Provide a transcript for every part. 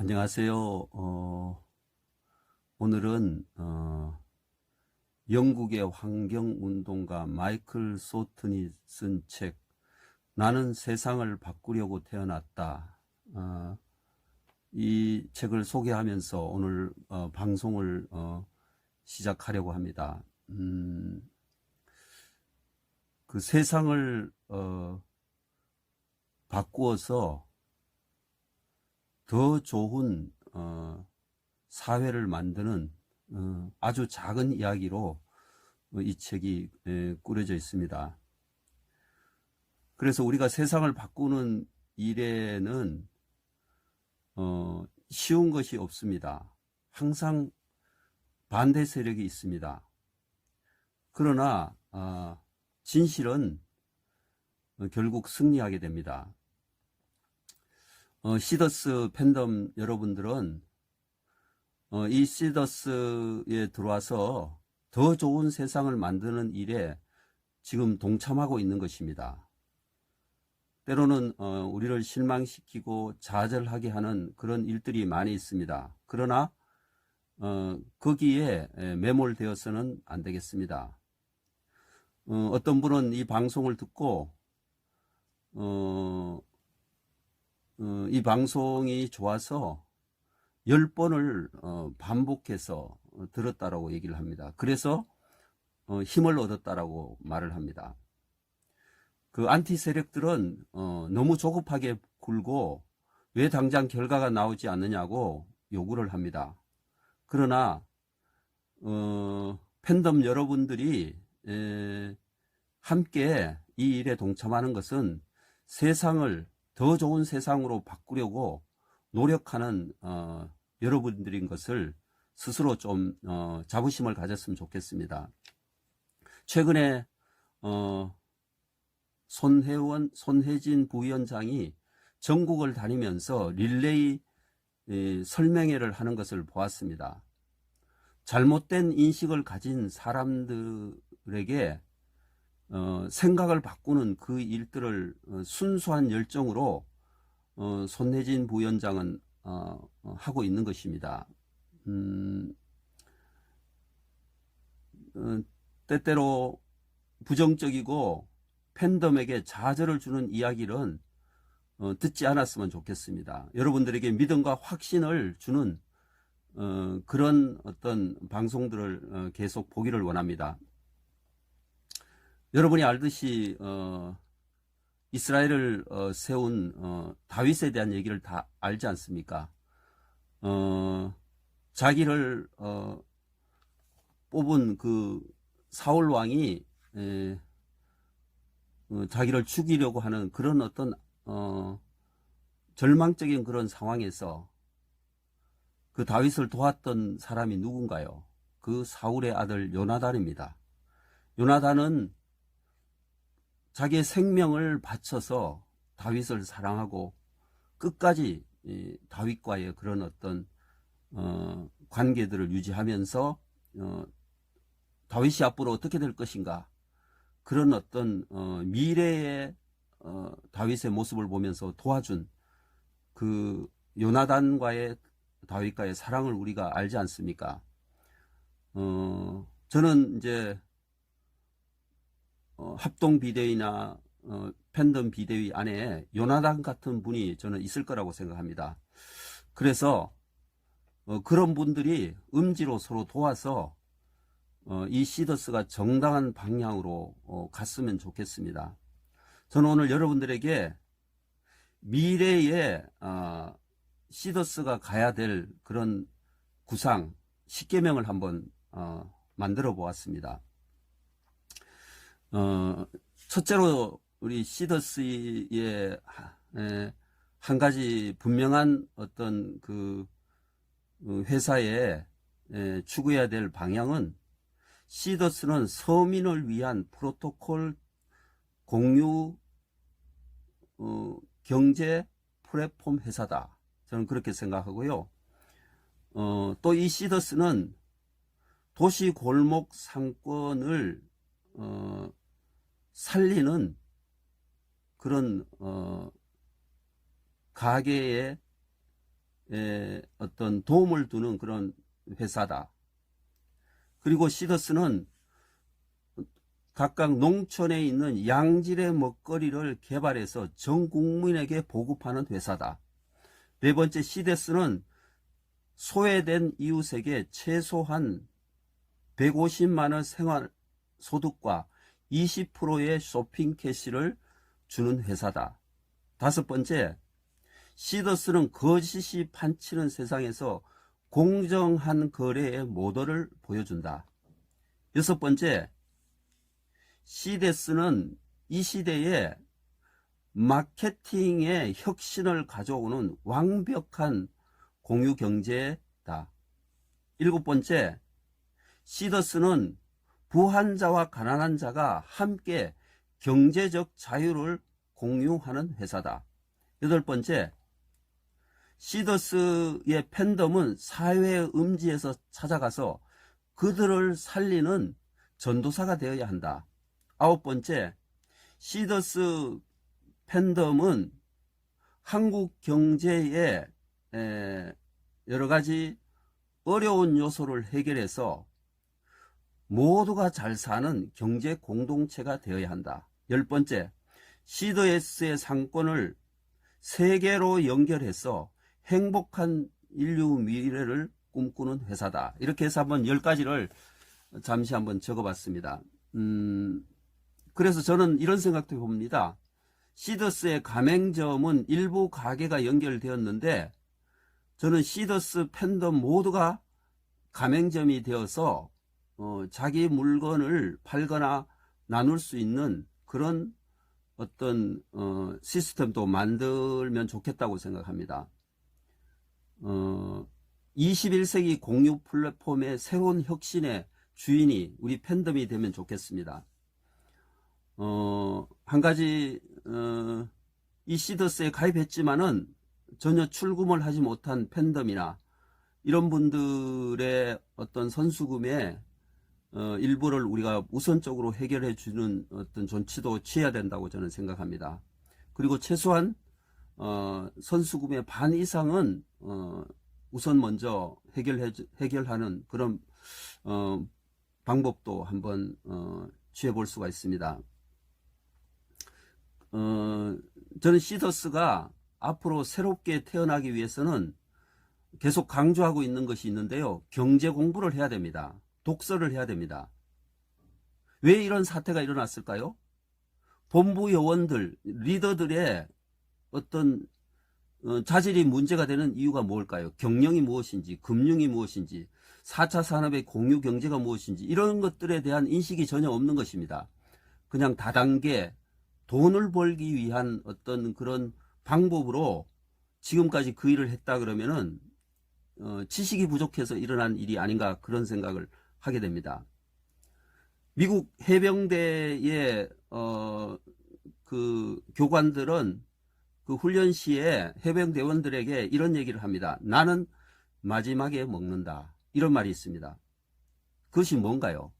안녕하세요. 오늘은 영국의 환경운동가 마이클 소튼이 쓴 책 나는 세상을 바꾸려고 태어났다. 이 책을 소개하면서 오늘 방송을 시작하려고 합니다. 그 세상을 바꾸어서 더 좋은 사회를 만드는 아주 작은 이야기로 이 책이 꾸려져 있습니다. 그래서 우리가 세상을 바꾸는 일에는 쉬운 것이 없습니다. 항상 반대 세력이 있습니다. 그러나 진실은 결국 승리하게 됩니다. 시더스 팬덤 여러분들은 이 시더스에 들어와서 더 좋은 세상을 만드는 일에 지금 동참하고 있는 것입니다. 때로는 우리를 실망시키고 좌절하게 하는 그런 일들이 많이 있습니다. 그러나 거기에 매몰되어서는 안 되겠습니다. 어떤 분은 이 방송을 듣고 이 방송이 좋아서 10번을 반복해서 들었다라고 얘기를 합니다. 그래서 힘을 얻었다라고 말을 합니다. 그 안티 세력들은 너무 조급하게 굴고 왜 당장 결과가 나오지 않느냐고 요구를 합니다. 그러나 팬덤 여러분들이 함께 이 일에 동참하는 것은 세상을 더 좋은 세상으로 바꾸려고 노력하는 여러분들인 것을 스스로 좀 자부심을 가졌으면 좋겠습니다. 최근에 손혜진 부위원장이 전국을 다니면서 릴레이 설명회를 하는 것을 보았습니다. 잘못된 인식을 가진 사람들에게 생각을 바꾸는 그 일들을 순수한 열정으로 손혜진 부위원장은 하고 있는 것입니다. 때때로 부정적이고 팬덤에게 좌절을 주는 이야기는 듣지 않았으면 좋겠습니다. 여러분들에게 믿음과 확신을 주는 그런 어떤 방송들을 계속 보기를 원합니다. 여러분이 알듯이 이스라엘을 세운 다윗에 대한 얘기를 다 알지 않습니까? 자기를 뽑은 그 사울 왕이 자기를 죽이려고 하는 그런 어떤 절망적인 그런 상황에서 그 다윗을 도왔던 사람이 누군가요? 그 사울의 아들 요나단입니다. 요나단은 자기의 생명을 바쳐서 다윗을 사랑하고 끝까지 다윗과의 그런 어떤 관계들을 유지하면서 다윗이 앞으로 어떻게 될 것인가, 그런 어떤 미래의 다윗의 모습을 보면서 도와준 그 요나단과의 다윗과의 사랑을 우리가 알지 않습니까? 저는 이제 합동 비대위나 팬덤 비대위 안에 요나단 같은 분이 저는 있을 거라고 생각합니다. 그래서 그런 분들이 음지로 서로 도와서 이 시더스가 정당한 방향으로 갔으면 좋겠습니다. 저는 오늘 여러분들에게 미래에 시더스가 가야 될 그런 구상 10계명을 한번 만들어 보았습니다. 첫째로 우리 시더스의 한 가지 분명한 어떤 그 회사에 추구해야 될 방향은, 시더스는 서민을 위한 프로토콜 공유 경제 플랫폼 회사다. 저는 그렇게 생각하고요. 또 이 시더스는 도시 골목 상권을 살리는 그런 가게의 어떤 도움을 두는 그런 회사다. 그리고 시더스는 각각 농촌에 있는 양질의 먹거리를 개발해서 전 국민에게 보급하는 회사다. 네 번째, 시더스는 소외된 이웃에게 최소한 150만 원 생활 소득과 20%의 쇼핑 캐시를 주는 회사다. 다섯 번째, 시더스는 거짓이 판치는 세상에서 공정한 거래의 모델을 보여준다. 여섯 번째, 시더스는 이 시대에 마케팅의 혁신을 가져오는 완벽한 공유 경제다. 일곱 번째, 시더스는 부한자와 가난한 자가 함께 경제적 자유를 공유하는 회사다. 여덟 번째, 시더스의 팬덤은 사회의 음지에서 찾아가서 그들을 살리는 전도사가 되어야 한다. 아홉 번째, 시더스 팬덤은 한국 경제의 여러 가지 어려운 요소를 해결해서 모두가 잘 사는 경제 공동체가 되어야 한다. 열 번째, 시더스의 상권을 세계로 연결해서 행복한 인류 미래를 꿈꾸는 회사다. 이렇게 해서 한번 10가지를 잠시 한번 적어봤습니다. 그래서 저는 이런 생각도 해봅니다. 시더스의 가맹점은 일부 가게가 연결되었는데 저는 시더스 팬덤 모두가 가맹점이 되어서 자기 물건을 팔거나 나눌 수 있는 그런 어떤 시스템도 만들면 좋겠다고 생각합니다. 21세기 공유 플랫폼의 새로운 혁신의 주인이 우리 팬덤이 되면 좋겠습니다. 한 가지 이 시더스에 가입했지만은 전혀 출금을 하지 못한 팬덤이나 이런 분들의 어떤 선수금의 일부를 우리가 우선적으로 해결해 주는 어떤 존치도 취해야 된다고 저는 생각합니다. 그리고 최소한 선수금의 반 이상은 우선 먼저 해결하는 그런 방법도 한번 취해 볼 수가 있습니다. 저는 시더스가 앞으로 새롭게 태어나기 위해서는 계속 강조하고 있는 것이 있는데요. 경제 공부를 해야 됩니다. 독서를 해야 됩니다. 왜 이런 사태가 일어났을까요? 본부 요원들, 리더들의 어떤 자질이 문제가 되는 이유가 뭘까요? 경영이 무엇인지, 금융이 무엇인지, 4차 산업의 공유 경제가 무엇인지 이런 것들에 대한 인식이 전혀 없는 것입니다. 그냥 다단계 돈을 벌기 위한 어떤 그런 방법으로 지금까지 그 일을 했다 그러면은 지식이 부족해서 일어난 일이 아닌가 그런 생각을 하게 됩니다. 미국 해병대의 그 교관들은 그 훈련 시에 해병대원들에게 이런 얘기를 합니다. 나는 마지막에 먹는다. 이런 말이 있습니다. 그것이 뭔가요?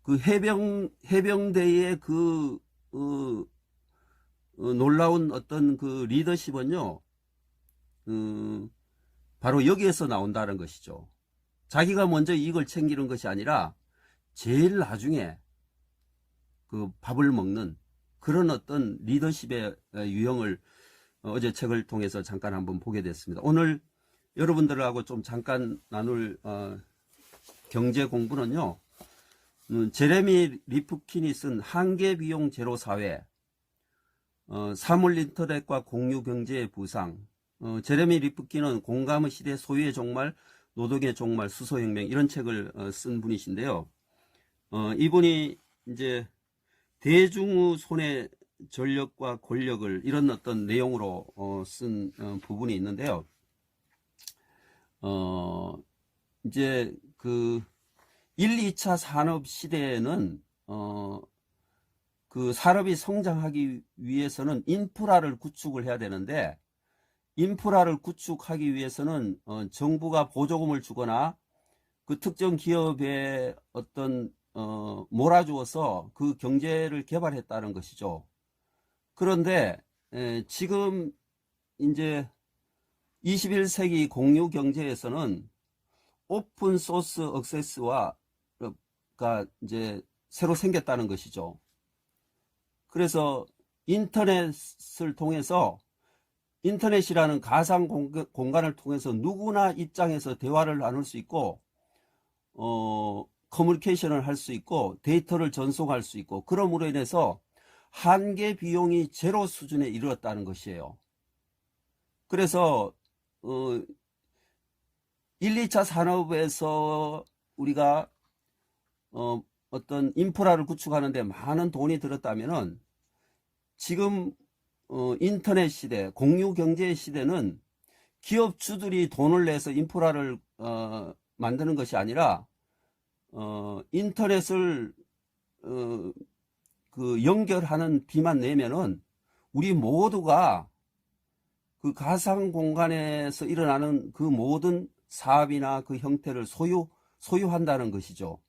그 해병대의 그 놀라운 어떤 그 리더십은요, 바로 여기에서 나온다는 것이죠. 자기가 먼저 이익을 챙기는 것이 아니라 제일 나중에 그 밥을 먹는 그런 어떤 리더십의 유형을 어제 책을 통해서 잠깐 한번 보게 됐습니다. 오늘 여러분들하고 좀 잠깐 나눌 경제 공부는요, 제레미 리프킨이 쓴 한계 비용 제로 사회, 사물 인터넷과 공유 경제의 부상. 제레미 리프킨은 공감의 시대, 소유의 종말, 노동의 종말, 수소혁명 이런 책을 쓴 분이신데요. 이분이 이제 대중의 손에 전력과 권력을 이런 어떤 내용으로 쓴 부분이 있는데요. 이제 그 1, 2차 산업 시대에는 그 산업이 성장하기 위해서는 인프라를 구축을 해야 되는데, 인프라를 구축하기 위해서는 정부가 보조금을 주거나 그 특정 기업에 어떤 몰아주어서 그 경제를 개발했다는 것이죠. 그런데 지금 이제 21세기 공유 경제에서는 오픈 소스 액세스가 이제 새로 생겼다는 것이죠. 그래서 인터넷을 통해서, 인터넷이라는 가상 공간을 통해서 누구나 입장에서 대화를 나눌 수 있고, 커뮤니케이션을 할 수 있고, 데이터를 전송할 수 있고, 그러므로 인해서 한계 비용이 제로 수준에 이르렀다는 것이에요. 그래서 1, 2차 산업에서 우리가 어떤 인프라를 구축하는데 많은 돈이 들었다면은, 지금 인터넷 시대, 공유 경제 시대는 기업주들이 돈을 내서 인프라를 만드는 것이 아니라 인터넷을 그 연결하는 비만 내면은 우리 모두가 그 가상 공간에서 일어나는 그 모든 사업이나 그 형태를 소유한다는 것이죠.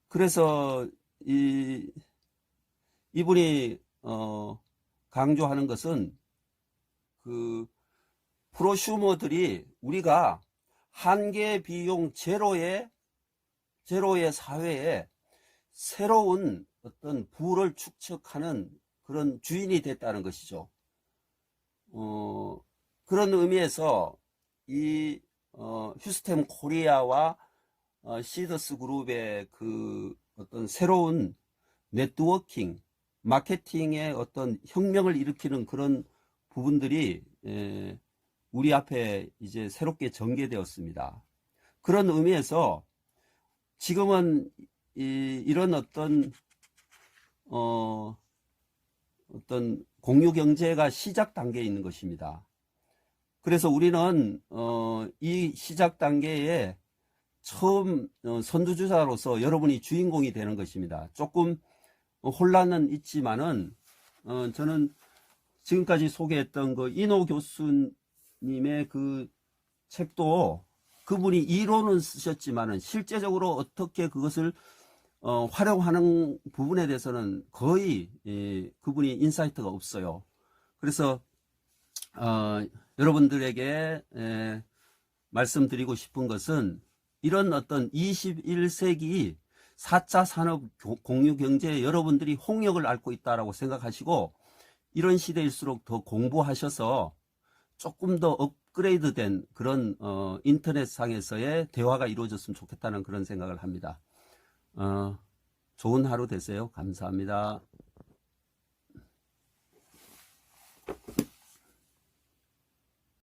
그래서 이분이 강조하는 것은, 그 프로슈머들이 우리가 한계 비용 제로의 사회에 새로운 어떤 부를 축적하는 그런 주인이 됐다는 것이죠. 그런 의미에서 이 휴스템 코리아와 시더스 그룹의 그 어떤 새로운 네트워킹, 마케팅의 어떤 혁명을 일으키는 그런 부분들이 우리 앞에 이제 새롭게 전개되었습니다. 그런 의미에서 지금은 이런 어떤 공유 경제가 시작 단계에 있는 것입니다. 그래서 우리는 이 시작 단계에 처음 선두주자로서 여러분이 주인공이 되는 것입니다. 조금 혼란은 있지만은 저는 지금까지 소개했던 그 이노 교수님의 그 책도, 그분이 이론은 쓰셨지만은 실제적으로 어떻게 그것을 활용하는 부분에 대해서는 거의 그분이 인사이트가 없어요. 그래서 여러분들에게 말씀드리고 싶은 것은, 이런 어떤 21세기 4차 산업 공유 경제에 여러분들이 홍역을 앓고 있다라고 생각하시고, 이런 시대일수록 더 공부하셔서 조금 더 업그레이드된 그런 인터넷상에서의 대화가 이루어졌으면 좋겠다는 그런 생각을 합니다. 좋은 하루 되세요. 감사합니다.